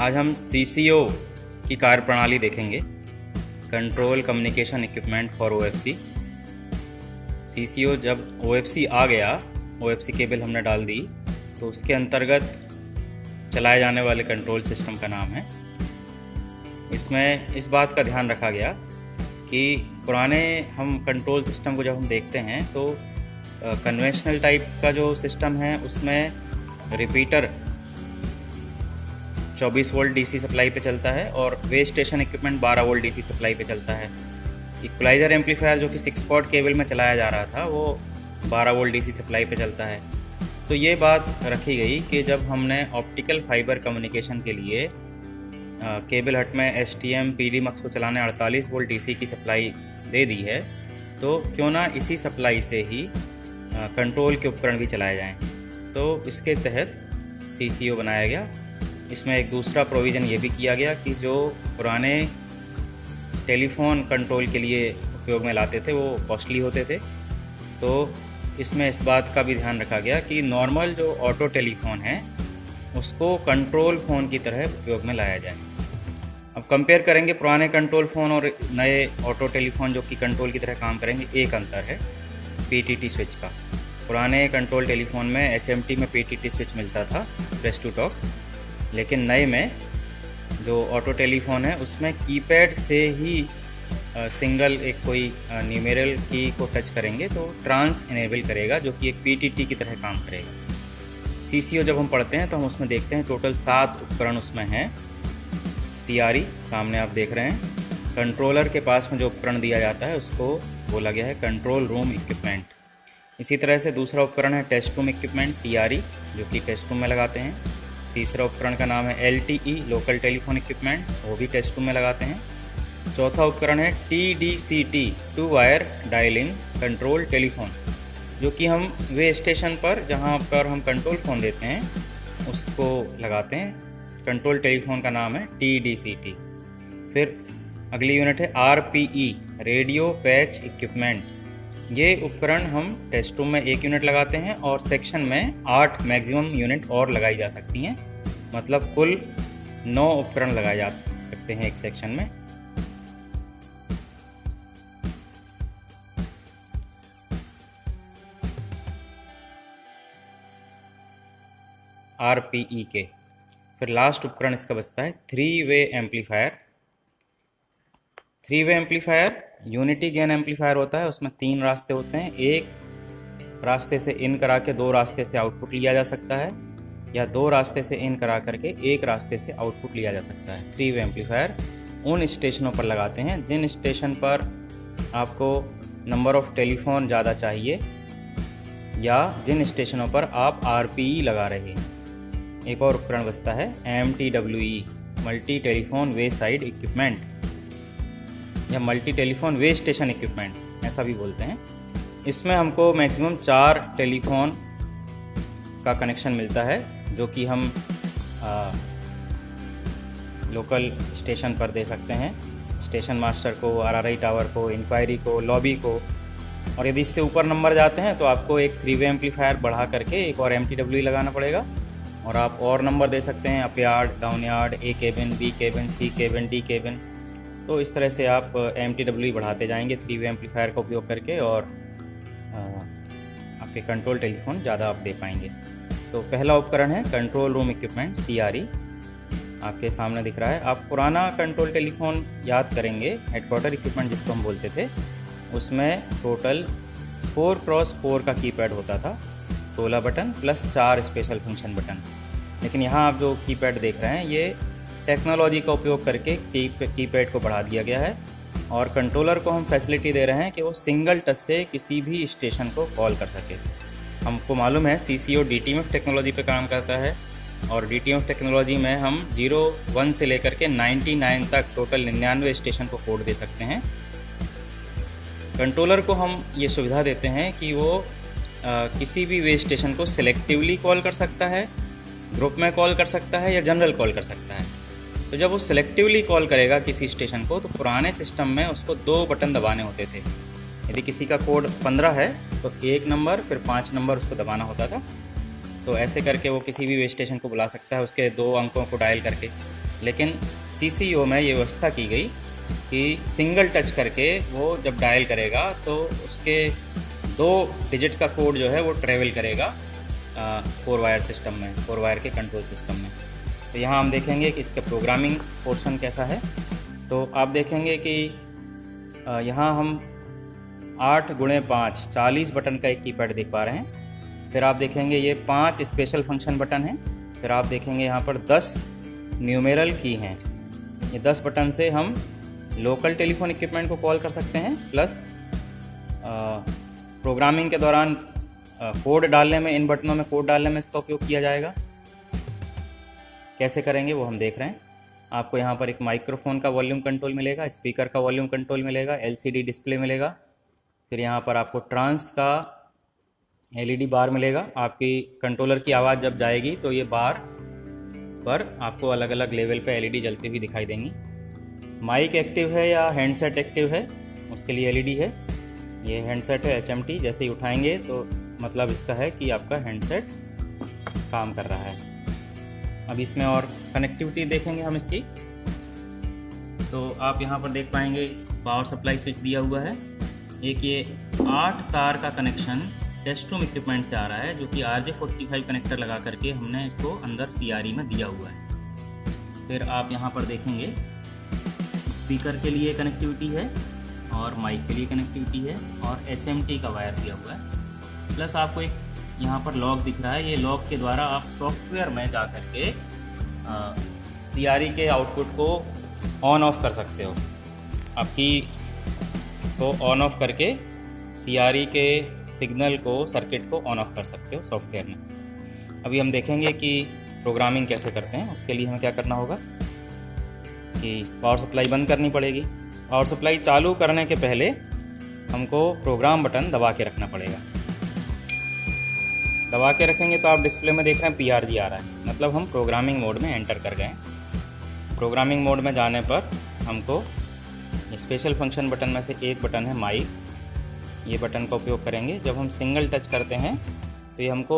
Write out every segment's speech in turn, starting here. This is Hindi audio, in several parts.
आज हम CCO की कार्यप्रणाली देखेंगे, control communication equipment for OFC। CCO जब OFC आ गया, OFC केबल हमने डाल दी तो उसके अंतर्गत चलाए जाने वाले कंट्रोल सिस्टम का नाम है। इसमें इस बात का ध्यान रखा गया कि पुराने हम कंट्रोल सिस्टम को जब हम देखते हैं तो कन्वेंशनल टाइप का जो सिस्टम है उसमें रिपीटर 24 वोल्ट DC सप्लाई पे चलता है और वे station equipment 12 volt DC supply पे चलता है। इक्वलाइजर एम्पलीफायर जो कि 6 पॉट केबल में चलाया जा रहा था वो 12 वोल्ट DC सप्लाई पे चलता है। तो ये बात रखी गई कि जब हमने ऑप्टिकल फाइबर कम्युनिकेशन के लिए केबल हट में STM PDMux को चलाने 48 वोल्ट DC की सप्लाई दे दी है, तो क्यों ना इसी सप्लाई से ही कंट्रोल के उपकरण भी चलाए जाएं। तो इसके तहत CCO बनाया गया। इसमें एक दूसरा प्रोविज़न ये भी किया गया कि जो पुराने टेलीफोन कंट्रोल के लिए उपयोग में लाते थे वो कॉस्टली होते थे, तो इसमें इस बात का भी ध्यान रखा गया कि नॉर्मल जो ऑटो टेलीफोन है उसको कंट्रोल फ़ोन की तरह उपयोग में लाया जाए। अब कंपेयर करेंगे पुराने कंट्रोल फ़ोन और नए ऑटो टेलीफोन जो कि कंट्रोल की तरह काम करेंगे। एक अंतर है PTT स्विच का। पुराने कंट्रोल टेलीफोन में HMT में PTT स्विच मिलता था, प्रेस टू टॉक, लेकिन नए में जो ऑटो टेलीफोन है उसमें कीपैड से ही सिंगल एक कोई न्यूमेरल की को टच करेंगे तो ट्रांस इनेबल करेगा, जो कि एक PTT की तरह काम करेगा। CCO जब हम पढ़ते हैं तो हम उसमें देखते हैं टोटल 7 उपकरण उसमें हैं। CRE सामने आप देख रहे हैं। कंट्रोलर के पास में जो उपकरण दिया जाता है उसको बोला गया है कंट्रोल रूम इक्विपमेंट। इसी तरह से दूसरा उपकरण है टेस्ट रूम इक्विपमेंट, TRE, जो कि टेस्ट रूम में लगाते हैं। तीसरा उपकरण का नाम है LTE, लोकल टेलीफोन इक्विपमेंट, वो भी टेस्ट रूम में लगाते हैं। चौथा उपकरण है TDCT, two wire dialing control telephone, जो कि हम वे स्टेशन पर जहाँ पर हम कंट्रोल फ़ोन देते हैं उसको लगाते हैं। कंट्रोल टेलीफोन का नाम है TDCT। फिर अगली यूनिट है RPE, रेडियो पैच इक्विपमेंट। ये उपकरण हम टेस्ट रूम में 1 यूनिट लगाते हैं और सेक्शन में 8 मैक्सिमम यूनिट और लगाई जा सकती हैं, मतलब कुल 9 उपकरण लगाए जा सकते हैं एक सेक्शन में। RPE के फिर लास्ट उपकरण इसका बचता है 3-वे amplifier. 3-वे amplifier unity gain amplifier होता है। उसमें 3 रास्ते होते हैं। एक रास्ते से इन करा के 2 रास्ते से आउटपुट लिया जा सकता है, या 2 रास्ते से इन करा करके 1 रास्ते से आउटपुट लिया जा सकता है। 3-वे एम्पलीफायर उन स्टेशनों पर लगाते हैं जिन स्टेशन पर आपको नंबर ऑफ टेलीफोन ज़्यादा चाहिए या जिन स्टेशनों पर आप RPE लगा रहे हैं। एक और उपकरण बचता है MTWE, मल्टी टेलीफोन वे साइड इक्विपमेंट, या मल्टी टेलीफोन वे स्टेशन इक्विपमेंट, ऐसा भी बोलते हैं। इसमें हमको मैक्सिमम 4 टेलीफोन का कनेक्शन मिलता है, जो कि हम लोकल स्टेशन पर दे सकते हैं, स्टेशन मास्टर को, RRI टावर को, इंक्वायरी को, लॉबी को। और यदि इससे ऊपर नंबर जाते हैं तो आपको एक 3-वे एम्पलीफायर बढ़ा करके एक और MTWE लगाना पड़ेगा, और आप और नंबर दे सकते हैं, up yard, down yard, A cabin, B cabin, C cabin, D cabin. तो इस तरह से आप MTWE बढ़ाते जाएंगे 3-वे एम्पलीफायर का उपयोग करके, और आपके कंट्रोल टेलीफोन ज़्यादा आप दे पाएंगे। तो पहला उपकरण है कंट्रोल रूम इक्विपमेंट, CRE, आपके सामने दिख रहा है। आप पुराना कंट्रोल टेलीफोन याद करेंगे, हेडक्वार्टर इक्विपमेंट जिसको हम बोलते थे, उसमें टोटल 4x4 का कीपैड होता था, 16 button plus 4 special function button. लेकिन यहाँ आप जो कीपैड देख रहे हैं ये टेक्नोलॉजी का उपयोग करके कीपैड को बढ़ा दिया गया है, और कंट्रोलर को हम फैसिलिटी दे रहे हैं कि वो सिंगल टच से किसी भी स्टेशन को कॉल कर सके। हमको मालूम है CCO DTMF टेक्नोलॉजी पे काम करता है, और DTMF टेक्नोलॉजी में हम 0-1 से लेकर के 99 तक टोटल 99 स्टेशन को कोड दे सकते हैं। कंट्रोलर को हम ये सुविधा देते हैं कि वो किसी भी वे स्टेशन को सिलेक्टिवली कॉल कर सकता है, ग्रुप में कॉल कर सकता है, या जनरल कॉल कर सकता है। तो जब वो सिलेक्टिवली कॉल करेगा किसी स्टेशन को, तो पुराने सिस्टम में उसको 2 बटन दबाने होते थे। यदि किसी का कोड 15 है तो 1 नंबर फिर 5 नंबर उसको दबाना होता था। तो ऐसे करके वो किसी भी वे स्टेशन को बुला सकता है उसके 2 अंकों को डायल करके। लेकिन CCO में ये व्यवस्था की गई कि सिंगल टच करके वो जब डायल करेगा तो उसके 2 डिजिट का कोड जो है वो ट्रेवल करेगा 4 वायर सिस्टम में, 4 वायर के कंट्रोल सिस्टम में। तो यहाँ हम देखेंगे कि इसका प्रोग्रामिंग पोर्शन कैसा है। तो आप देखेंगे कि यहाँ हम 8x5 40 बटन का एक कीपैड देख पा रहे हैं। फिर आप देखेंगे ये 5 स्पेशल फंक्शन बटन हैं। फिर आप देखेंगे यहाँ पर 10 न्यूमेरल की हैं। ये 10 बटन से हम लोकल टेलीफोन इक्विपमेंट को कॉल कर सकते हैं, प्लस प्रोग्रामिंग के दौरान कोड डालने में, इन बटनों में कोड डालने में इसका उपयोग किया जाएगा। कैसे करेंगे वो हम देख रहे हैं। आपको यहाँ पर एक माइक्रोफोन का वॉल्यूम कंट्रोल मिलेगा, स्पीकर का वॉल्यूम कंट्रोल मिलेगा, LCD डिस्प्ले मिलेगा। फिर यहाँ पर आपको ट्रांस का LED बार मिलेगा। आपकी कंट्रोलर की आवाज़ जब जाएगी तो ये बार पर आपको अलग अलग लेवल पे LED जलती हुई दिखाई देंगी। माइक एक्टिव है या हैंडसेट एक्टिव है उसके लिए LED है। ये हैंडसेट है HMT, जैसे ही उठाएंगे तो मतलब इसका है कि आपका हैंडसेट काम कर रहा है। अब इसमें और कनेक्टिविटी देखेंगे हम इसकी। तो आप यहाँ पर देख पाएंगे पावर सप्लाई स्विच दिया हुआ है। एक ये 8 तार का कनेक्शन टेस्ट रूम इक्विपमेंट से आ रहा है, जो कि RJ45 कनेक्टर लगा करके हमने इसको अंदर CRE में दिया हुआ है। फिर आप यहाँ पर देखेंगे स्पीकर के लिए कनेक्टिविटी है और माइक के लिए कनेक्टिविटी है और HMT का वायर दिया हुआ है। प्लस आपको एक यहाँ पर लॉक दिख रहा है। ये लॉक के द्वारा आप सॉफ्टवेयर में जा करके CRE के आउटपुट को ऑन ऑफ कर सकते हो। आपकी को ऑन ऑफ करके CRE के सिग्नल को, सर्किट को ऑन ऑफ कर सकते हो सॉफ्टवेयर में। अभी हम देखेंगे कि प्रोग्रामिंग कैसे करते हैं। उसके लिए हमें क्या करना होगा कि पावर सप्लाई बंद करनी पड़ेगी। पावर सप्लाई चालू करने के पहले हमको प्रोग्राम बटन दबा के रखना पड़ेगा। दबा के रखेंगे तो आप डिस्प्ले में देख रहे हैं PRG आ रहा है, मतलब हम प्रोग्रामिंग मोड में एंटर कर गए। प्रोग्रामिंग मोड में जाने पर हमको स्पेशल फंक्शन बटन में से एक बटन है माइक, ये बटन का उपयोग करेंगे। जब हम सिंगल टच करते हैं तो ये हमको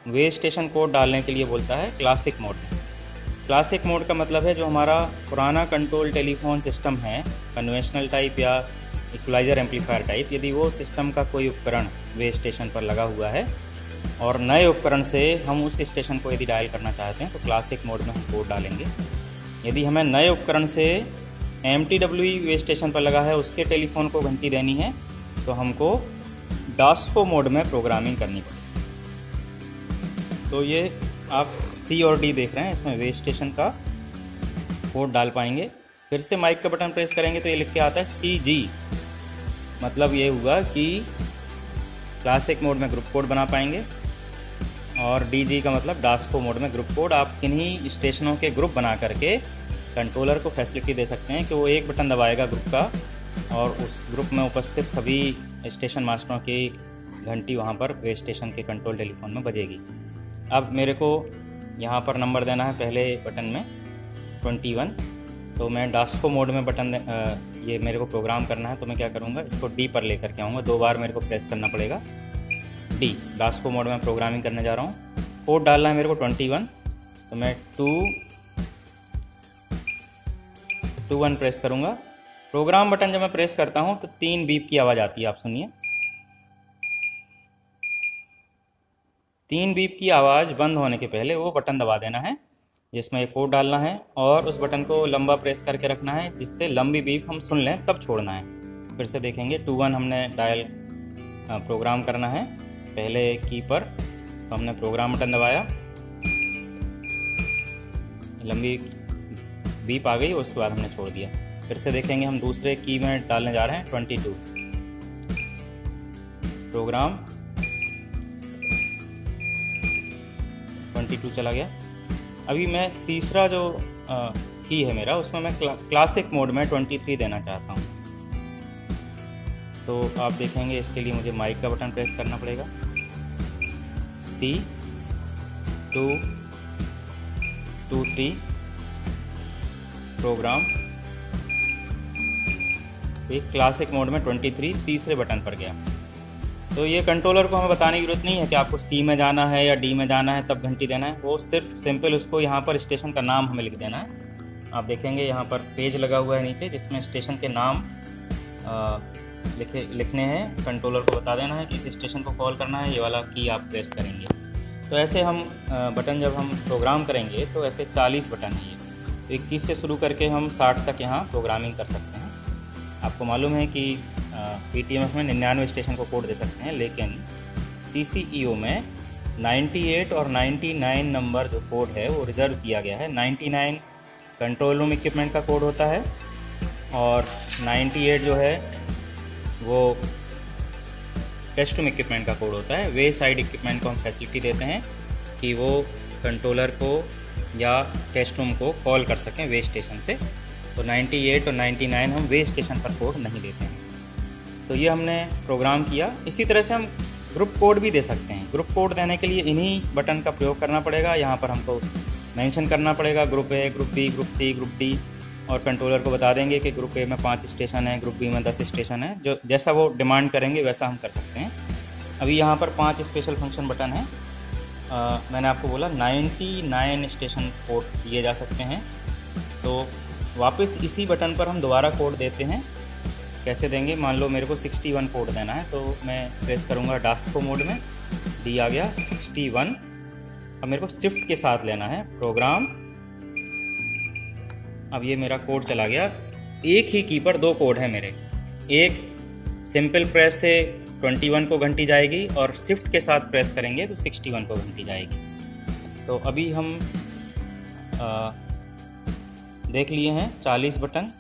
वे स्टेशन कोड डालने के लिए बोलता है क्लासिक मोड में। क्लासिक मोड का मतलब है जो हमारा पुराना कंट्रोल टेलीफोन सिस्टम है, कन्वेंशनल टाइप या इक्वलाइजर एम्पलीफायर टाइप, यदि वो सिस्टम का कोई उपकरण वे स्टेशन पर लगा हुआ है और नए उपकरण से हम उस स्टेशन को यदि डायल करना चाहते हैं तो क्लासिक मोड में हम कोड डालेंगे। यदि हमें नए उपकरण से MTWE वे स्टेशन पर लगा है उसके टेलीफोन को घंटी देनी है तो हमको डास्पो मोड में प्रोग्रामिंग करनी पड़ेगी। तो ये आप C और D देख रहे हैं, इसमें वे स्टेशन का कोड डाल पाएंगे। फिर से माइक का बटन प्रेस करेंगे तो ये लिख के आता है CG, मतलब ये हुआ कि क्लासिक मोड में ग्रुप कोड बना पाएंगे। और DG का मतलब डास्पो मोड में ग्रुप कोड। आप किन्हीं स्टेशनों के ग्रुप बना करके कंट्रोलर को फैसिलिटी दे सकते हैं कि वो एक बटन दबाएगा ग्रुप का और उस ग्रुप में उपस्थित सभी स्टेशन मास्टरों की घंटी वहाँ पर वे स्टेशन के कंट्रोल टेलीफोन में बजेगी। अब मेरे को यहाँ पर नंबर देना है पहले बटन में 21, तो मैं डास्पो मोड में बटन ये मेरे को प्रोग्राम करना है तो मैं क्या करूँगा, इसको D पर लेकर के आऊँगा। 2 बार मेरे को प्रेस करना पड़ेगा D। डास्पो मोड में प्रोग्रामिंग करने जा रहा हूँ। कोड डालना है मेरे को 21, तो मैं 21 प्रेस करूँगा। प्रोग्राम बटन जब मैं प्रेस करता हूँ तो 3 बीप की आवाज़ आती है, आप सुनिए। 3 बीप की आवाज़ बंद होने के पहले वो बटन दबा देना है जिसमें एक कोड डालना है और उस बटन को लंबा प्रेस करके रखना है जिससे लंबी बीप हम सुन लें, तब छोड़ना है। फिर से देखेंगे 21 हमने डायल प्रोग्राम करना है पहले की पर, तो हमने प्रोग्राम बटन दबाया, लंबी बीप आ गई, उसके बाद हमने छोड़ दिया। फिर से देखेंगे हम दूसरे की में डालने जा रहे हैं 22, प्रोग्राम 22 चला गया। अभी मैं तीसरा जो की है मेरा, उसमें मैं क्लासिक मोड में 23 देना चाहता हूँ। तो आप देखेंगे इसके लिए मुझे माइक का बटन प्रेस करना पड़ेगा, C 2 2 3 प्रोग्राम। एक क्लासिक मोड में 23 तीसरे बटन पर गया। तो ये कंट्रोलर को हमें बताने की जरूरत नहीं है कि आपको C में जाना है या D में जाना है तब घंटी देना है, वो सिर्फ सिंपल उसको यहाँ पर स्टेशन का नाम हमें लिख देना है आप देखेंगे यहाँ पर पेज लगा हुआ है नीचे, जिसमें स्टेशन के नाम लिखने हैं। कंट्रोलर को बता देना है कि इस स्टेशन को कॉल करना है, ये वाला की आप प्रेस करेंगे। तो ऐसे हम बटन जब हम प्रोग्राम करेंगे तो ऐसे 40 बटन है ये। तो 21 से शुरू करके हम 60 तक यहाँ प्रोग्रामिंग कर सकते हैं। आपको मालूम है कि PTMF में 99 स्टेशन को कोड दे सकते हैं, लेकिन CCEO में 98 और 99 नंबर जो कोड है वो रिज़र्व किया गया है। 99 कंट्रोल रूम इक्विपमेंट का कोड होता है और 98 जो है वो टेस्ट रूम इक्विपमेंट का कोड होता है। वे साइड इक्विपमेंट को हम फैसिलिटी देते हैं कि वो कंट्रोलर को या टेस्ट रूम को कॉल कर सकें वे स्टेशन से। तो 98 और 99 हम वे स्टेशन पर कोड नहीं देते हैं। तो ये हमने प्रोग्राम किया। इसी तरह से हम ग्रुप कोड भी दे सकते हैं। ग्रुप कोड देने के लिए इन्हीं बटन का प्रयोग करना पड़ेगा। यहाँ पर हमको मेंशन करना पड़ेगा group A, group B, group C, group D, और कंट्रोलर को बता देंगे कि ग्रुप ए में 5 स्टेशन है, ग्रुप बी में 10 स्टेशन है। जो जैसा वो डिमांड करेंगे वैसा हम कर सकते हैं। अभी यहाँ पर 5 स्पेशल फंक्शन बटन हैं। मैंने आपको बोला 99 स्टेशन कोड दिए जा सकते हैं। तो वापस इसी बटन पर हम दोबारा कोड देते हैं। कैसे देंगे? मान लो मेरे को 61 कोड देना है, तो मैं प्रेस करूँगा डास्को मोड में, डी आ गया 61। अब मेरे को शिफ्ट के साथ लेना है प्रोग्राम। अब ये मेरा कोड चला गया। एक ही की पर 2 कोड है मेरे। एक सिंपल प्रेस से 21 को घंटी जाएगी और शिफ्ट के साथ प्रेस करेंगे तो 61 को घंटी जाएगी। तो अभी हम देख लिए हैं 40 बटन।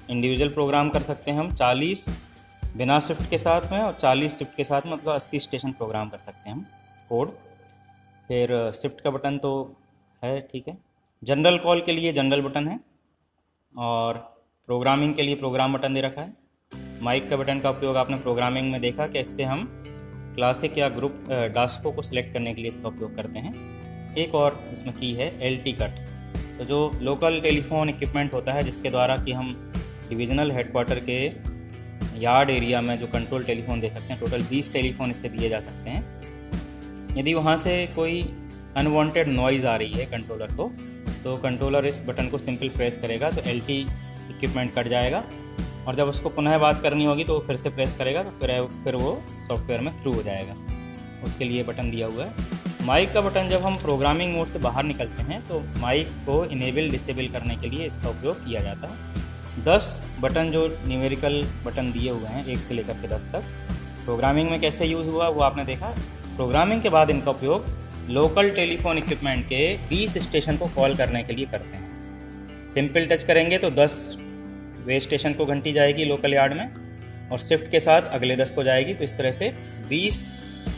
इंडिविजुअल प्रोग्राम कर सकते हैं हम 40 बिना शिफ्ट के साथ में, और 40 शिफ्ट के साथ में, मतलब 80 स्टेशन प्रोग्राम कर सकते हैं हम कोड। फिर शिफ्ट का बटन तो है, ठीक है। जनरल कॉल के लिए जनरल बटन है और प्रोग्रामिंग के लिए प्रोग्राम बटन दे रखा है। माइक का बटन का उपयोग आपने प्रोग्रामिंग में देखा कि इससे हम क्लासिक या ग्रुप डास्को को सिलेक्ट करने के लिए इसका उपयोग करते हैं। एक और इसमें की है LT कट। तो जो लोकल टेलीफोन इक्विपमेंट होता है जिसके द्वारा कि हम डिविजनल हेडक्वार्टर के यार्ड एरिया में जो कंट्रोल टेलीफोन दे सकते हैं, टोटल 20 टेलीफोन इससे दिए जा सकते हैं। यदि वहाँ से कोई अनवांटेड नॉइज़ आ रही है कंट्रोलर को, तो कंट्रोलर इस बटन को सिंपल प्रेस करेगा तो LT इक्विपमेंट कट जाएगा, और जब उसको पुनः बात करनी होगी तो वो फिर से प्रेस करेगा तो फिर वो सॉफ्टवेयर में थ्रू हो जाएगा। उसके लिए बटन दिया हुआ है। माइक का बटन जब हम प्रोग्रामिंग मोड से बाहर निकलते हैं तो माइक को इनेबल डिसेबल करने के लिए इसका उपयोग किया जाता है। 10 बटन जो न्यूमेरिकल बटन दिए हुए हैं 1 से लेकर के 10 तक, प्रोग्रामिंग में कैसे यूज़ हुआ वो आपने देखा। प्रोग्रामिंग के बाद इनका उपयोग लोकल टेलीफोन इक्विपमेंट के 20 स्टेशन को कॉल करने के लिए करते हैं। सिंपल टच करेंगे तो 10 वे स्टेशन को घंटी जाएगी लोकल यार्ड में, और शिफ्ट के साथ अगले 10 को जाएगी। तो इस तरह से 20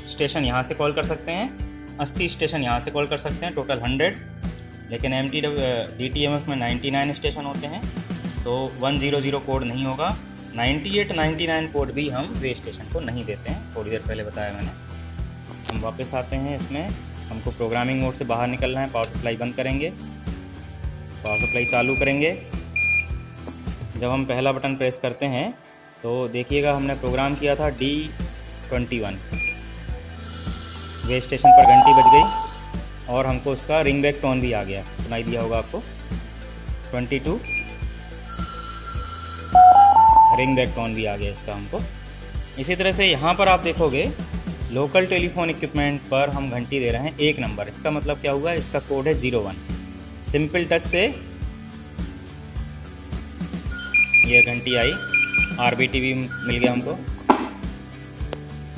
स्टेशन यहाँ से कॉल कर सकते हैं, 80 स्टेशन यहाँ से कॉल कर सकते हैं, टोटल 100। लेकिन DTMF में 99 स्टेशन होते हैं तो 100 कोड नहीं होगा। 98, 99 कोड भी हम वे स्टेशन को नहीं देते हैं, थोड़ी देर पहले बताया मैंने। हम वापस आते हैं इसमें। हमको प्रोग्रामिंग मोड से बाहर निकलना है। पावर सप्लाई बंद करेंगे, पावर सप्लाई चालू करेंगे। जब हम पहला बटन प्रेस करते हैं तो देखिएगा हमने प्रोग्राम किया था D21। वे स्टेशन पर घंटी बज गई और हमको उसका रिंग बैक टोन भी आ गया, सुनाई दिया होगा आपको। 22 रिंग बैक टोन भी आ गया इसका हमको। इसी तरह से यहाँ पर आप देखोगे लोकल टेलीफोन इक्विपमेंट पर हम घंटी दे रहे हैं 1 नंबर। इसका मतलब क्या हुआ? इसका कोड है 01। सिंपल टच से ये घंटी आई, RBT भी मिल गया हमको।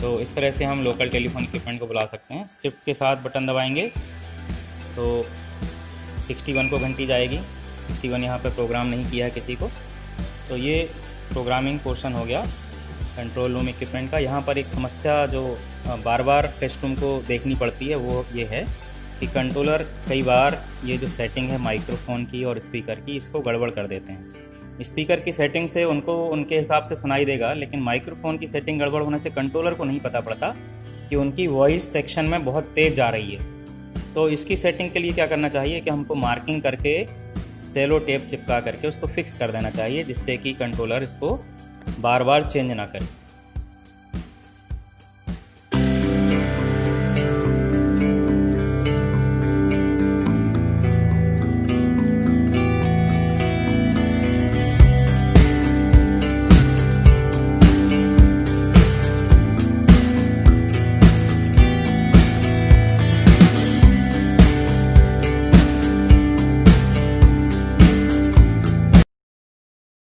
तो इस तरह से हम लोकल टेलीफोन इक्विपमेंट को बुला सकते हैं। शिफ्ट के साथ बटन दबाएंगे तो 61 को घंटी जाएगी। 61 यहाँ पर प्रोग्राम नहीं किया है किसी को। तो ये प्रोग्रामिंग पोर्शन हो गया कंट्रोल रूम इक्विपमेंट का। यहाँ पर एक समस्या जो बार बार टेस्ट रूम को देखनी पड़ती है वो ये है कि कंट्रोलर कई बार ये जो सेटिंग है माइक्रोफोन की और स्पीकर की, इसको गड़बड़ कर देते हैं। स्पीकर की सेटिंग से उनको उनके हिसाब से सुनाई देगा, लेकिन माइक्रोफोन की सेटिंग गड़बड़ होने से कंट्रोलर को नहीं पता पड़ता कि उनकी वॉइस सेक्शन में बहुत तेज़ जा रही है। तो इसकी सेटिंग के लिए क्या करना चाहिए कि हमको मार्किंग करके सेलो टेप चिपका करके उसको फिक्स कर देना चाहिए, जिससे कि कंट्रोलर इसको बार बार चेंज ना करे।